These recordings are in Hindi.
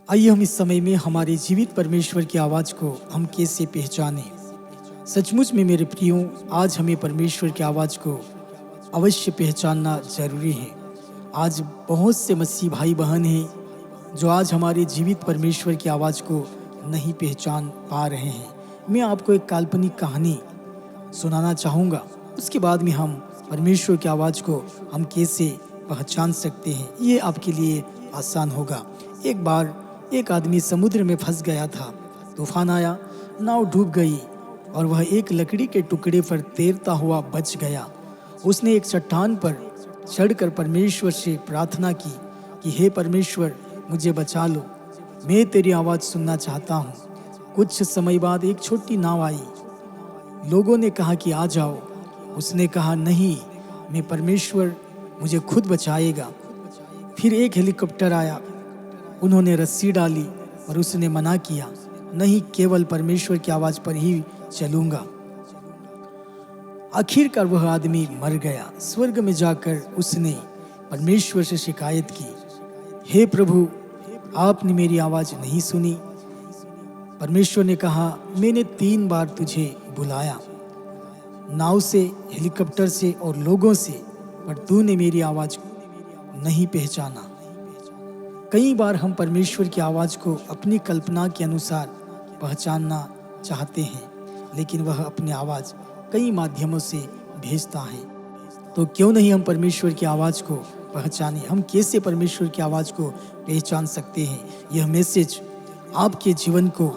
आइए हम इस समय में हमारे जीवित परमेश्वर की आवाज़ को हम कैसे पहचानें। सचमुच में मेरे प्रियो, आज हमें परमेश्वर की आवाज़ को अवश्य पहचानना जरूरी है। आज बहुत से मसीह भाई बहन हैं जो आज हमारे जीवित परमेश्वर की आवाज़ को नहीं पहचान पा रहे हैं। मैं आपको एक काल्पनिक कहानी सुनाना चाहूँगा, उसके बाद में हम परमेश्वर की आवाज़ को हम कैसे पहचान सकते हैं, ये आपके लिए आसान होगा। एक बार एक आदमी समुद्र में फंस गया था। तूफान आया, नाव डूब गई और वह एक लकड़ी के टुकड़े पर तैरता हुआ बच गया। उसने एक चट्टान पर चढ़कर परमेश्वर से प्रार्थना की कि हे परमेश्वर, मुझे बचा लो, मैं तेरी आवाज़ सुनना चाहता हूँ। कुछ समय बाद एक छोटी नाव आई। लोगों ने कहा कि आ जाओ। उसने कहा, नहीं, मैं परमेश्वर मुझे खुद बचाएगा। फिर एक हेलीकॉप्टर आया। उन्होंने रस्सी डाली और उसने मना किया, नहीं, केवल परमेश्वर की आवाज़ पर ही चलूंगा। आखिरकार वह आदमी मर गया। स्वर्ग में जाकर उसने परमेश्वर से शिकायत की, हे प्रभु, आपने मेरी आवाज़ नहीं सुनी। परमेश्वर ने कहा, मैंने 3 बार तुझे बुलाया, नाव से, हेलीकॉप्टर से और लोगों से, पर तूने मेरी आवाज़ नहीं पहचाना। कई बार हम परमेश्वर की आवाज़ को अपनी कल्पना के अनुसार पहचानना चाहते हैं, लेकिन वह अपनी आवाज़ कई माध्यमों से भेजता है। तो क्यों नहीं हम परमेश्वर की आवाज़ को पहचानें। हम कैसे परमेश्वर की आवाज़ को पहचान सकते हैं। यह मैसेज आपके जीवन को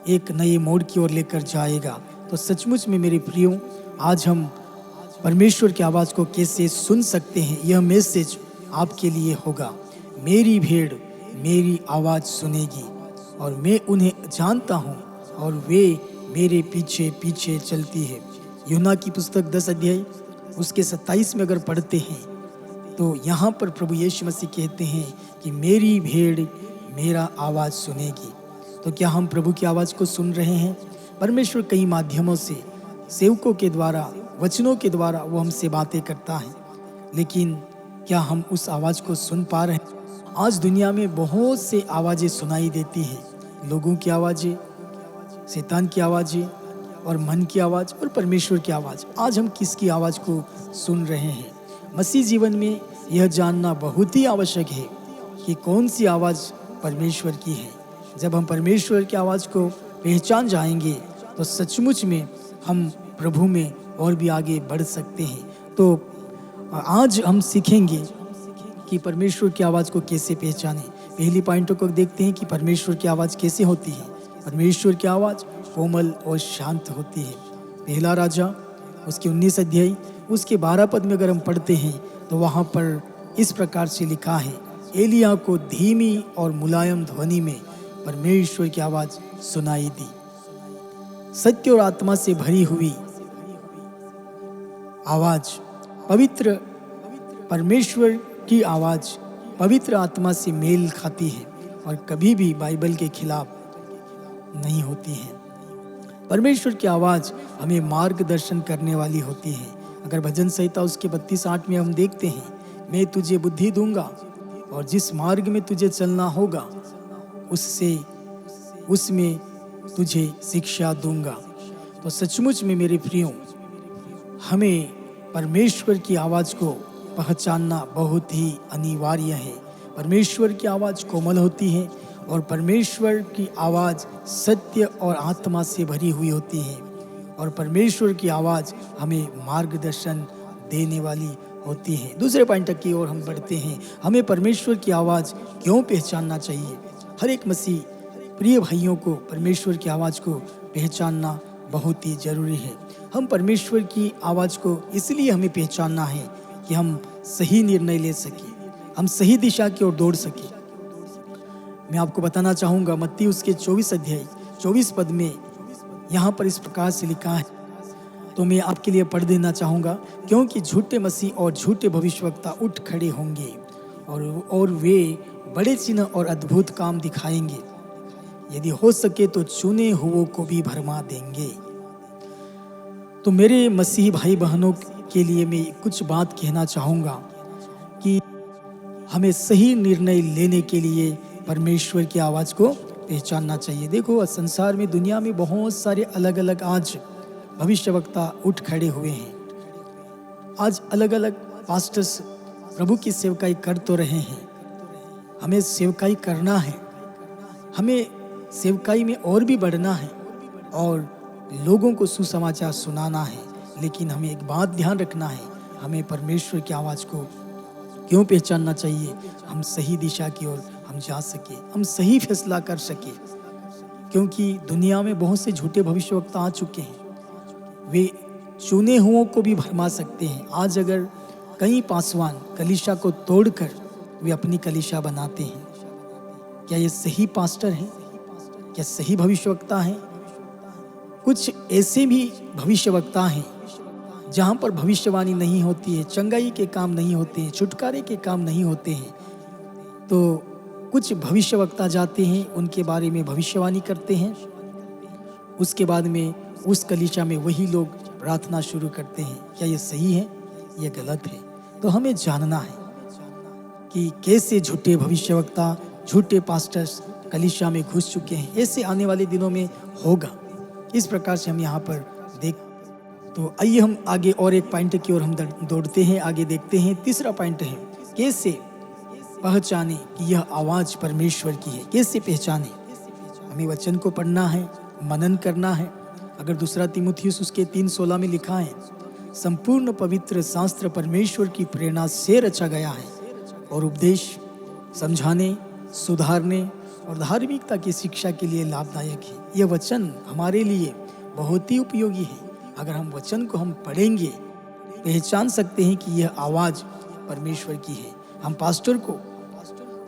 एक नए मोड़ की ओर लेकर जाएगा। तो सचमुच में मेरे प्रियो, आज हम परमेश्वर की आवाज़ को कैसे सुन सकते हैं, यह मैसेज आपके लिए होगा। मेरी भेड़ मेरी आवाज़ सुनेगी और मैं उन्हें जानता हूँ और वे मेरे पीछे पीछे चलती है। यूहन्ना की पुस्तक 10 अध्याय उसके 27 में अगर पढ़ते हैं तो यहाँ पर प्रभु यीशु मसीह कहते हैं कि मेरी भेड़ मेरा आवाज़ सुनेगी। तो क्या हम प्रभु की आवाज़ को सुन रहे हैं? परमेश्वर कई माध्यमों से, सेवकों के द्वारा, वचनों के द्वारा वो हमसे बातें करता है, लेकिन क्या हम उस आवाज़ को सुन पा रहे हैं? आज दुनिया में बहुत से आवाज़ें सुनाई देती हैं। लोगों की आवाज़ें, शैतान की आवाज़ें और मन की आवाज़ और परमेश्वर की आवाज़। आज हम किसकी आवाज़ को सुन रहे हैं? मसीह जीवन में यह जानना बहुत ही आवश्यक है कि कौन सी आवाज़ परमेश्वर की है। जब हम परमेश्वर की आवाज़ को पहचान जाएंगे तो सचमुच में हम प्रभु में और भी आगे बढ़ सकते हैं। तो आज हम सीखेंगे कि परमेश्वर की आवाज़ को कैसे पहचानें। पहली पॉइंटों को देखते हैं कि परमेश्वर की आवाज़ कैसे होती है। परमेश्वर की आवाज़ कोमल और शांत होती है। पहला राजा उसके 19 अध्याय उसके 12 पद में अगर हम पढ़ते हैं तो वहाँ पर इस प्रकार से लिखा है, एलिय्याह को धीमी और मुलायम ध्वनि में परमेश्वर की आवाज़ सुनाई दी। सत्य और आत्मा से भरी हुई आवाज़, पवित्र परमेश्वर की आवाज़ पवित्र आत्मा से मेल खाती है और कभी भी बाइबल के खिलाफ नहीं होती है। परमेश्वर की आवाज़ हमें मार्गदर्शन करने वाली होती है। अगर भजन संहिता उसके 32:8 में हम देखते हैं, मैं तुझे बुद्धि दूंगा और जिस मार्ग में तुझे चलना होगा उसमें तुझे शिक्षा दूंगा। तो सचमुच में मेरे प्रियो, हमें परमेश्वर की आवाज़ को पहचानना बहुत ही अनिवार्य है। परमेश्वर की आवाज़ कोमल होती है और परमेश्वर की आवाज़ सत्य और आत्मा से भरी हुई होती है और परमेश्वर की आवाज़ हमें मार्गदर्शन देने वाली होती है। दूसरे पॉइंट की ओर हम बढ़ते हैं, हमें परमेश्वर की आवाज़ क्यों पहचानना चाहिए। हर एक मसीह प्रिय भाइयों को परमेश्वर की आवाज़ को पहचानना बहुत ही ज़रूरी है। हम परमेश्वर की आवाज़ को इसलिए हमें पहचानना है कि हम सही निर्णय ले सकें, हम सही दिशा की ओर दौड़ सकें। मैं आपको बताना चाहूँगा, मत्ती उसके 24 अध्याय 24 पद में यहाँ पर इस प्रकार से लिखा है, तो मैं आपके लिए पढ़ देना चाहूँगा, क्योंकि झूठे मसीह और झूठे भविष्यवक्ता उठ खड़े होंगे और वे बड़े चिन्ह और अद्भुत काम दिखाएंगे, यदि हो सके तो चुने हुओं को भी भरमा देंगे। तो मेरे मसीही भाई बहनों के लिए मैं कुछ बात कहना चाहूँगा कि हमें सही निर्णय लेने के लिए परमेश्वर की आवाज़ को पहचानना चाहिए। देखो संसार में, दुनिया में बहुत सारे अलग अलग आज भविष्यवक्ता उठ खड़े हुए हैं। आज अलग अलग पास्टर्स प्रभु की सेवकाई कर तो रहे हैं। हमें सेवकाई करना है, हमें सेवकाई में और भी बढ़ना है और लोगों को सुसमाचार सुनाना है। लेकिन हमें एक बात ध्यान रखना है, हमें परमेश्वर की आवाज़ को क्यों पहचानना चाहिए? हम सही दिशा की ओर हम जा सके, हम सही फैसला कर सके। क्योंकि दुनिया में बहुत से झूठे भविष्यवक्ता आ चुके हैं, वे चुने हुओं को भी भरमा सकते हैं। आज अगर कई पासवान कलीसिया को तोड़कर वे अपनी कलीसिया बनाते हैं, क्या ये सही पास्टर हैं? क्या सही भविष्यवक्ता हैं? कुछ ऐसे भी भविष्यवक्ता हैं जहाँ पर भविष्यवाणी नहीं होती है, चंगाई के काम नहीं होते हैं, छुटकारे के काम नहीं होते हैं। तो कुछ भविष्यवक्ता जाते हैं, उनके बारे में भविष्यवाणी करते हैं, उसके बाद में उस कलीसिया में वही लोग प्रार्थना शुरू करते हैं। क्या ये सही है? ये गलत है। तो हमें जानना है कि कैसे झूठे भविष्यवक्ता, झूठे पास्टर्स कलीसिया में घुस चुके हैं। ऐसे आने वाले दिनों में होगा। इस प्रकार से हम यहाँ पर देख, तो आइए हम आगे और एक पॉइंट की ओर हम दौड़ते हैं, आगे देखते हैं। तीसरा पॉइंट है, कैसे पहचाने कि यह आवाज़ परमेश्वर की है। कैसे पहचाने? हमें वचन को पढ़ना है, मनन करना है। अगर दूसरा तीमुथियुस उसके 3:16 में लिखा है, संपूर्ण पवित्र शास्त्र परमेश्वर की प्रेरणा से रचा गया है और उपदेश, समझाने, सुधारने और धार्मिकता की शिक्षा के लिए लाभदायक है। यह वचन हमारे लिए बहुत ही उपयोगी है। अगर हम वचन को हम पढ़ेंगे, पहचान सकते हैं कि यह आवाज़ परमेश्वर की है। हम पास्टर को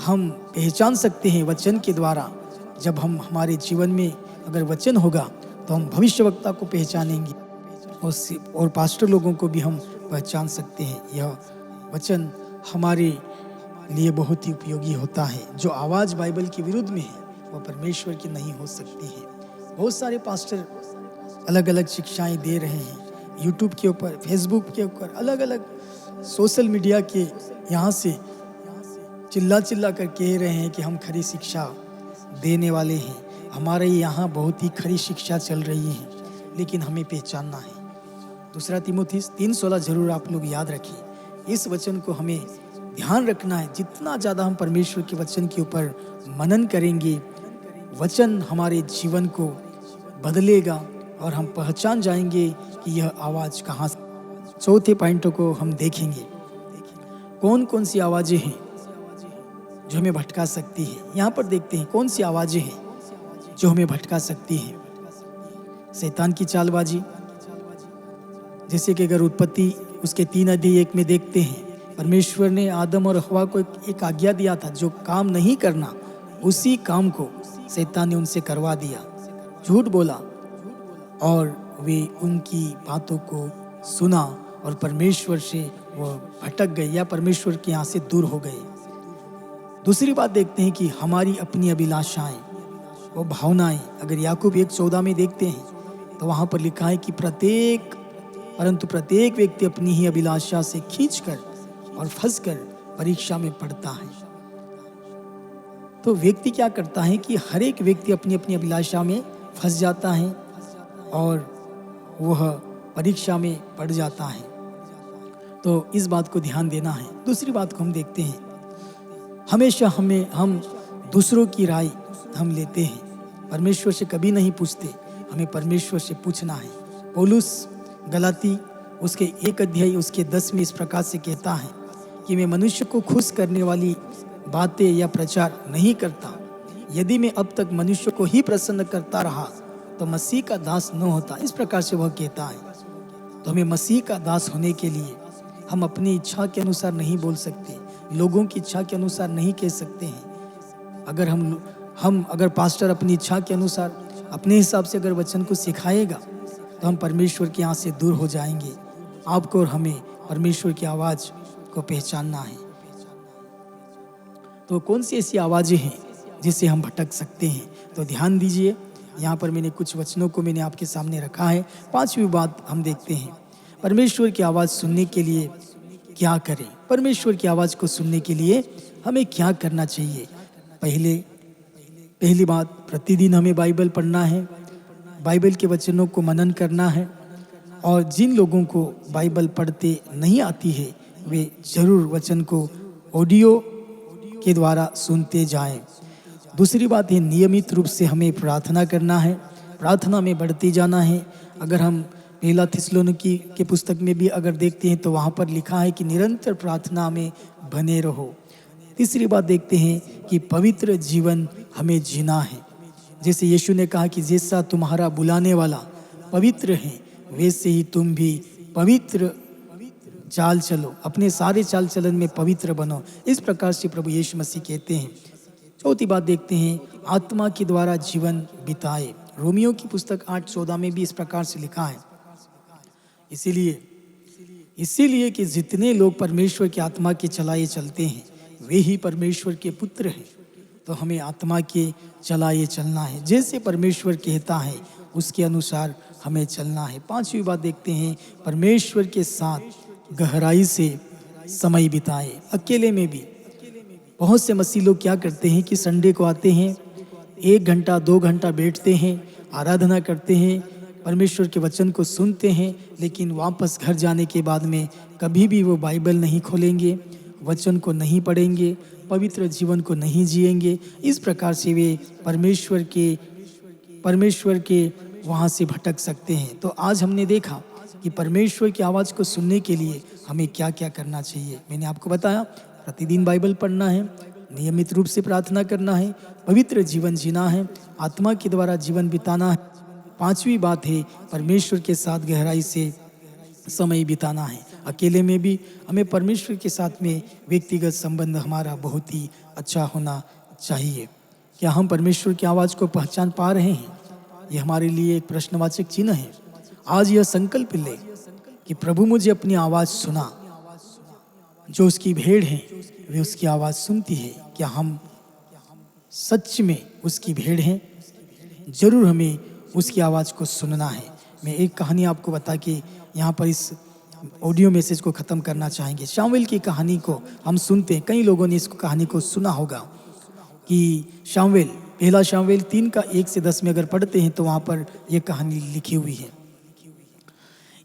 हम पहचान सकते हैं वचन के द्वारा। जब हम हमारे जीवन में अगर वचन होगा तो हम भविष्यवक्ता को पहचानेंगे और पास्टर लोगों को भी हम पहचान सकते हैं। यह वचन हमारे लिए बहुत ही उपयोगी होता है। जो आवाज़ बाइबल के विरुद्ध में है वह परमेश्वर की नहीं हो सकती है। बहुत सारे पास्टर अलग अलग शिक्षाएं दे रहे हैं, यूट्यूब के ऊपर, फेसबुक के ऊपर, अलग अलग सोशल मीडिया के यहाँ से चिल्ला चिल्ला कर कह रहे हैं कि हम खरी शिक्षा देने वाले हैं, हमारे यहाँ बहुत ही खरी शिक्षा चल रही है। लेकिन हमें पहचानना है। दूसरा तीमुथियुस 3:16 जरूर आप लोग याद रखिए। इस वचन को हमें ध्यान रखना है। जितना ज़्यादा हम परमेश्वर के वचन के ऊपर मनन करेंगे, वचन हमारे जीवन को बदलेगा और हम पहचान जाएंगे कि यह आवाज़ कहाँ से। चौथे पॉइंट को हम देखेंगे, कौन कौन सी आवाज़ें हैं जो हमें भटका सकती है। यहाँ पर देखते हैं कौन सी आवाज़ें हैं जो हमें भटका सकती हैं। शैतान की चालबाजी, जैसे कि अगर उत्पत्ति उसके 3:1 में देखते हैं, परमेश्वर ने आदम और हवा को एक आज्ञा दिया था, जो काम नहीं करना उसी काम को शैतान ने उनसे करवा दिया। झूठ बोला और वे उनकी बातों को सुना और परमेश्वर से वो भटक गए या परमेश्वर के यहाँ से दूर हो गए। दूसरी बात देखते हैं कि हमारी अपनी अभिलाषाएं, वो भावनाएं, अगर याकूब 1:14 में देखते हैं तो वहाँ पर लिखा है कि परंतु प्रत्येक व्यक्ति अपनी ही अभिलाषा से खींचकर और फंसकर परीक्षा में पड़ता है। तो व्यक्ति क्या करता है कि हर एक व्यक्ति अपनी अपनी अभिलाषा में फंस जाता है और वह परीक्षा में पड़ जाता है। तो इस बात को ध्यान देना है। दूसरी बात को हम देखते हैं, हमेशा हम दूसरों की राय हम लेते हैं, परमेश्वर से कभी नहीं पूछते। हमें परमेश्वर से पूछना है। पौलुस गलाती उसके 1 उसके 10 में इस प्रकार से कहता है कि मैं मनुष्य को खुश करने वाली बातें या प्रचार नहीं करता। यदि मैं अब तक मनुष्य को ही प्रसन्न करता रहा तो मसीह का दास न होता। इस प्रकार से वह कहता है। तो हमें मसीह का दास होने के लिए हम अपनी इच्छा के अनुसार नहीं बोल सकते, लोगों की इच्छा के अनुसार नहीं कह सकते हैं। अगर अगर पास्टर अपनी इच्छा के अनुसार अपने हिसाब से अगर वचन को सिखाएगा तो हम परमेश्वर के यहाँ से दूर हो जाएंगे। आपको और हमें परमेश्वर की आवाज़ को पहचानना है। तो कौन सी ऐसी आवाज़ें हैं जिससे हम भटक सकते हैं? तो ध्यान दीजिए, यहाँ पर मैंने कुछ वचनों को मैंने आपके सामने रखा है। 5वीं बात हम देखते हैं, परमेश्वर की आवाज़ सुनने के लिए क्या करें। परमेश्वर की आवाज़ को सुनने के लिए हमें क्या करना चाहिए। पहली बात, प्रतिदिन हमें बाइबल पढ़ना है, बाइबल के वचनों को मनन करना है, और जिन लोगों को बाइबल पढ़ते नहीं आती है वे जरूर वचन को ऑडियो के द्वारा सुनते जाएं। दूसरी बात है, नियमित रूप से हमें प्रार्थना करना है, प्रार्थना में बढ़ते जाना है। अगर हम पहला थिस्सलुनीकी के पुस्तक में भी अगर देखते हैं तो वहाँ पर लिखा है कि निरंतर प्रार्थना में बने रहो। तीसरी बात देखते हैं कि पवित्र जीवन हमें जीना है। जैसे यीशु ने कहा कि जैसा तुम्हारा बुलाने वाला पवित्र है वैसे ही तुम भी पवित्र चाल चलो, अपने सारे चाल चलन में पवित्र बनो। इस प्रकार से प्रभु यीशु मसीह कहते हैं। चौथी बात देखते हैं, आत्मा के द्वारा जीवन बिताए। रोमियो की पुस्तक 8:14 में भी इस प्रकार से लिखा है, इसीलिए कि जितने लोग परमेश्वर की आत्मा के चलाए चलते हैं वे ही परमेश्वर के पुत्र हैं। तो हमें आत्मा के चलाए चलना है, जैसे परमेश्वर कहता है उसके अनुसार हमें चलना है। पांचवी बात देखते हैं, परमेश्वर के साथ गहराई से समय बिताए। अकेले में भी बहुत से मसीह लोग क्या करते हैं कि संडे को आते हैं, 1 घंटा 2 घंटा बैठते हैं, आराधना करते हैं, परमेश्वर के वचन को सुनते हैं, लेकिन वापस घर जाने के बाद में कभी भी वो बाइबल नहीं खोलेंगे, वचन को नहीं पढ़ेंगे, पवित्र जीवन को नहीं जिएंगे। इस प्रकार से वे परमेश्वर के वहाँ से भटक सकते हैं। तो आज हमने देखा कि परमेश्वर की आवाज़ को सुनने के लिए हमें क्या क्या करना चाहिए। मैंने आपको बताया, प्रतिदिन बाइबल पढ़ना है, नियमित रूप से प्रार्थना करना है, पवित्र जीवन जीना है, आत्मा के द्वारा जीवन बिताना है। पांचवी बात है, परमेश्वर के साथ गहराई से समय बिताना है। अकेले में भी हमें परमेश्वर के साथ में व्यक्तिगत संबंध हमारा बहुत ही अच्छा होना चाहिए। क्या हम परमेश्वर की आवाज़ को पहचान पा रहे हैं? ये हमारे लिए एक प्रश्नवाचक चिन्ह है। आज यह संकल्प ले कि प्रभु मुझे अपनी आवाज़ सुना। जो उसकी भेड़ है वे उसकी आवाज़ सुनती है। क्या हम सच में उसकी भेड़ हैं? जरूर हमें उसकी आवाज़ को सुनना है। मैं एक कहानी आपको बता के यहाँ पर इस ऑडियो मैसेज को ख़त्म करना चाहेंगे। शामुएल की कहानी को हम सुनते हैं, कई लोगों ने इस कहानी को सुना होगा कि शामुएल, पहला शामुएल 3 का 1 से 10 में अगर पढ़ते हैं तो वहाँ पर यह कहानी लिखी हुई है।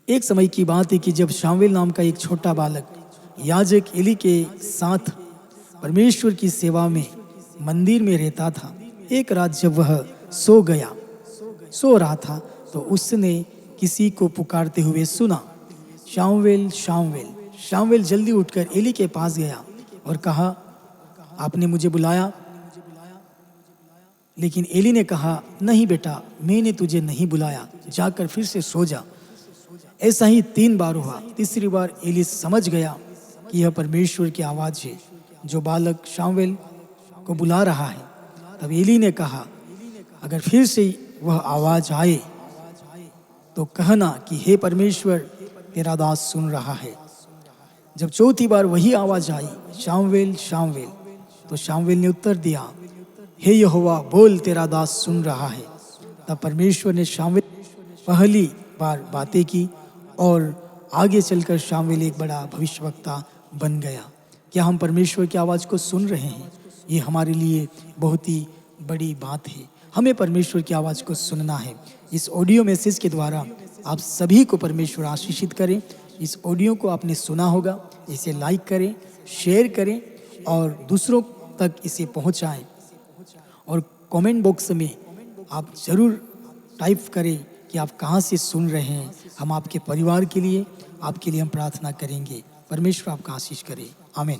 एक समय की बात है कि जब शामुएल नाम का एक छोटा बालक याजक एली के साथ परमेश्वर की सेवा में मंदिर में रहता था। एक रात जब वह सो रहा था तो उसने किसी को पुकारते हुए सुना, शामुएल शामुएल। शामुएल जल्दी उठकर एली के पास गया और कहा, आपने मुझे बुलाया? लेकिन एली ने कहा, नहीं बेटा, मैंने तुझे नहीं बुलाया, जाकर फिर से सो जा। ऐसा ही 3 बार हुआ। तीसरी बार एली समझ गया कि यह परमेश्वर की आवाज़ है जो बालक शामुएल को बुला रहा है। तब एली ने कहा, अगर फिर से वह आवाज़ आए तो कहना कि हे परमेश्वर, तेरा दास सुन रहा है। जब चौथी बार वही आवाज़ आई, शामुएल शामुएल, तो शामुएल ने उत्तर दिया, हे यहोवा, बोल, तेरा दास सुन रहा है। तब परमेश्वर ने शामुएल पहली बार बातें की और आगे चलकर शामुएल एक बड़ा भविष्यवक्ता बन गया। क्या हम परमेश्वर की आवाज़ को सुन रहे हैं? ये हमारे लिए बहुत ही बड़ी बात है। हमें परमेश्वर की आवाज़ को सुनना है। इस ऑडियो मैसेज के द्वारा आप सभी को परमेश्वर आशीषित करें। इस ऑडियो को आपने सुना होगा, इसे लाइक करें, शेयर करें और दूसरों तक इसे पहुंचाएं। और कमेंट बॉक्स में आप ज़रूर टाइप करें कि आप कहां से सुन रहे हैं। हम आपके परिवार के लिए, आपके लिए हम प्रार्थना करेंगे। परमेश्वर आपका आशीष करे। आमीन।